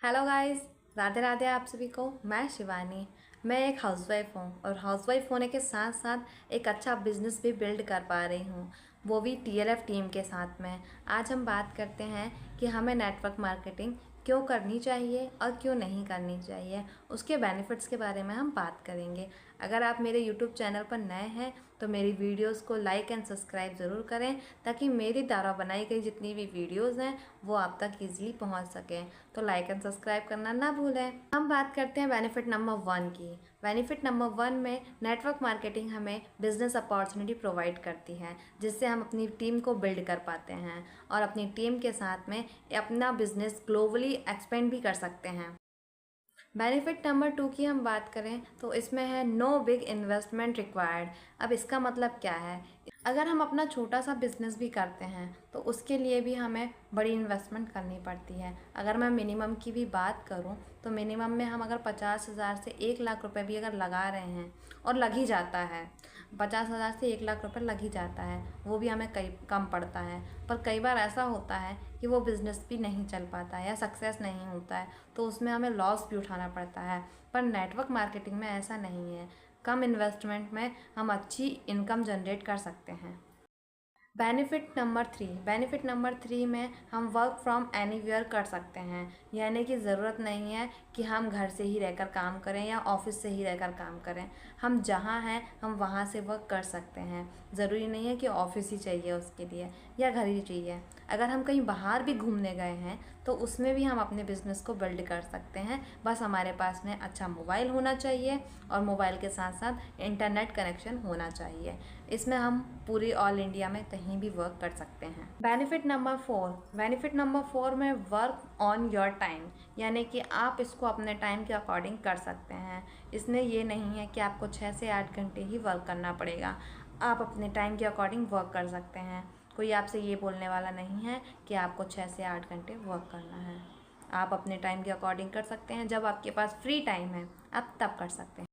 Hello guys, Radhe Radhe आप सभी को। मैं शिवानी। मैं एक हाउसवाइफ हूँ और हाउसवाइफ होने के साथ साथ एक अच्छा बिजनेस भी बिल्ड कर पा रही हूँ, वो भी टीएलएफ टीम के साथ में। आज हम बात करते हैं कि हमें नेटवर्क मार्केटिंग क्यों करनी चाहिए और क्यों नहीं करनी चाहिए, उसके बेनिफिट्स के बारे में हम बात करेंगे। अगर आप मेरे यूट्यूब चैनल पर नए हैं तो मेरी वीडियोस को लाइक एंड सब्सक्राइब ज़रूर करें, ताकि मेरी द्वारा बनाई गई जितनी भी वीडियोस हैं वो आप तक ईजिली पहुंच सकें। तो लाइक एंड सब्सक्राइब करना ना भूलें। हम बात करते हैं बेनिफिट नंबर 1 की। बेनिफिट नंबर 1 में नेटवर्क मार्केटिंग हमें बिजनेस अपॉर्चुनिटी प्रोवाइड करती है, जिससे हम अपनी टीम को बिल्ड कर पाते हैं और अपनी टीम के साथ में अपना बिजनेस ग्लोबली एक्सपेंड भी कर सकते हैं। बेनिफिट नंबर 2 की हम बात करें तो इसमें है नो बिग इन्वेस्टमेंट रिक्वायर्ड। अब इसका मतलब क्या है? अगर हम अपना छोटा सा बिजनेस भी करते हैं तो उसके लिए भी हमें बड़ी इन्वेस्टमेंट करनी पड़ती है। अगर मैं मिनिमम की भी बात करूं तो मिनिमम में हम अगर 50,000 से 1 लाख रुपए भी अगर लगा रहे हैं, और लग ही जाता है, 50,000 से 1 लाख रुपए लग ही जाता है, वो भी हमें कई कम पड़ता है। पर कई बार ऐसा होता है कि वो बिज़नेस भी नहीं चल पाता है या सक्सेस नहीं होता है, तो उसमें हमें लॉस भी उठाना पड़ता है। पर नेटवर्क मार्केटिंग में ऐसा नहीं है, कम इन्वेस्टमेंट में हम अच्छी इनकम जनरेट कर सकते हैं। बेनिफिट नंबर 3 में हम वर्क फ्रॉम एनीवेयर कर सकते हैं। यानी कि ज़रूरत नहीं है कि हम घर से ही रहकर काम करें या ऑफिस से ही रहकर काम करें। हम जहाँ हैं हम वहाँ से वर्क कर सकते हैं। ज़रूरी नहीं है कि ऑफिस ही चाहिए उसके लिए या घर ही चाहिए। अगर हम कहीं बाहर भी घूमने गए हैं तो उसमें भी हम अपने बिज़नेस को बिल्ड कर सकते हैं। बस हमारे पास में अच्छा मोबाइल होना चाहिए और मोबाइल के साथ साथ इंटरनेट कनेक्शन होना चाहिए। इसमें हम पूरी ऑल इंडिया में कहीं भी वर्क कर सकते हैं। बेनिफिट नंबर 4 में वर्क ऑन योर टाइम। यानी कि आप इसको अपने टाइम के अकॉर्डिंग कर सकते हैं। इसमें ये नहीं है कि आपको 6 से 8 घंटे ही वर्क करना पड़ेगा। आप अपने टाइम के अकॉर्डिंग वर्क कर सकते हैं। कोई आपसे ये बोलने वाला नहीं है कि आपको 6 से 8 घंटे वर्क करना है। आप अपने टाइम के अकॉर्डिंग कर सकते हैं। जब आपके पास फ्री टाइम है आप तब कर सकते हैं।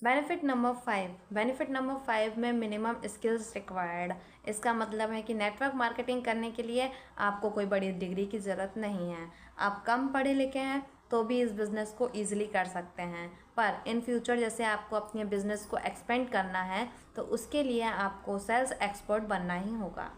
बेनिफिट नंबर 5 में मिनिमम स्किल्स रिक्वायर्ड। इसका मतलब है कि नेटवर्क मार्केटिंग करने के लिए आपको कोई बड़ी डिग्री की ज़रूरत नहीं है। आप कम पढ़े लिखे हैं तो भी इस बिज़नेस को ईजिली कर सकते हैं। पर इन फ्यूचर जैसे आपको अपने बिज़नेस को एक्सपेंड करना है तो उसके लिए आपको सेल्स एक्सपर्ट बनना ही होगा।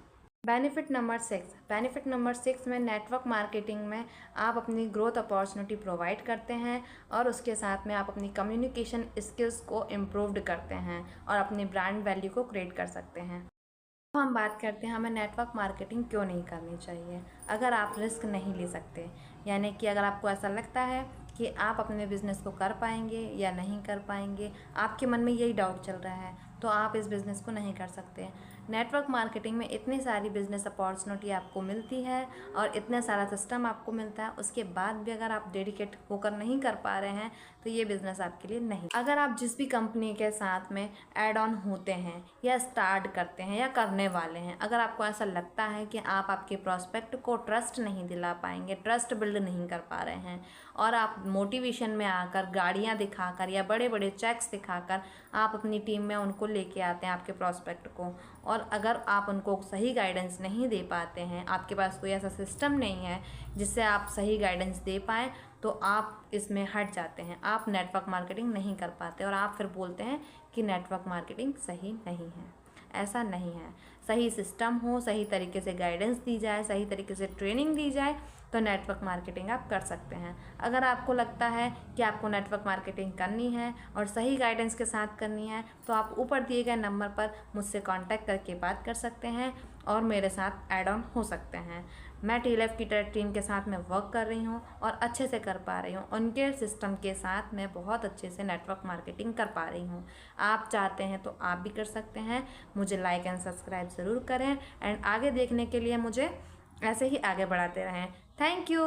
बेनिफिट नंबर 6 में नेटवर्क मार्केटिंग में आप अपनी ग्रोथ अपॉर्चुनिटी प्रोवाइड करते हैं और उसके साथ में आप अपनी कम्युनिकेशन स्किल्स को इम्प्रूव्ड करते हैं और अपनी ब्रांड वैल्यू को क्रिएट कर सकते हैं। अब हम बात करते हैं हमें नेटवर्क मार्केटिंग क्यों नहीं करनी चाहिए। अगर आप रिस्क नहीं ले सकते, यानी कि अगर आपको ऐसा लगता है कि आप अपने बिज़नेस को कर पाएंगे या नहीं कर पाएंगे, आपके मन में यही डाउट चल रहा है, तो आप इस बिज़नेस को नहीं कर सकते। नेटवर्क मार्केटिंग में इतनी सारी बिज़नेस अपॉर्चुनिटी आपको मिलती है और इतना सारा सिस्टम आपको मिलता है, उसके बाद भी अगर आप डेडिकेट होकर नहीं कर पा रहे हैं तो ये बिज़नेस आपके लिए नहीं। अगर आप जिस भी कंपनी के साथ में ऐड ऑन होते हैं या स्टार्ट करते हैं या करने वाले हैं, अगर आपको ऐसा लगता है कि आप आपके प्रॉस्पेक्ट को ट्रस्ट नहीं दिला पाएंगे, ट्रस्ट बिल्ड नहीं कर पा रहे हैं, और आप मोटिवेशन में आकर गाड़ियाँ दिखाकर या बड़े बड़े चेक्स दिखाकर आप अपनी टीम में उनको लेके आते हैं आपके प्रॉस्पेक्ट को, और अगर आप उनको सही गाइडेंस नहीं दे पाते हैं, आपके पास कोई ऐसा सिस्टम नहीं है जिससे आप सही गाइडेंस दे पाएँ, तो आप इसमें हट जाते हैं। आप नेटवर्क मार्केटिंग नहीं कर पाते और आप फिर बोलते हैं कि नेटवर्क मार्केटिंग सही नहीं है। ऐसा नहीं है। सही सिस्टम हो, सही तरीके से गाइडेंस दी जाए, सही तरीके से ट्रेनिंग दी जाए तो नेटवर्क मार्केटिंग आप कर सकते हैं। अगर आपको लगता है कि आपको नेटवर्क मार्केटिंग करनी है और सही गाइडेंस के साथ करनी है तो आप ऊपर दिए गए नंबर पर मुझसे कांटेक्ट करके बात कर सकते हैं और मेरे साथ ऐड ऑन हो सकते हैं। मैं टीएलएफ की टीम के साथ में वर्क कर रही हूँ और अच्छे से कर पा रही हूँ। उनके सिस्टम के साथ मैं बहुत अच्छे से नेटवर्क मार्केटिंग कर पा रही हूँ। आप चाहते हैं तो आप भी कर सकते हैं। मुझे लाइक एंड सब्सक्राइब ज़रूर करें एंड आगे देखने के लिए मुझे ऐसे ही आगे बढ़ाते रहें। Thank you.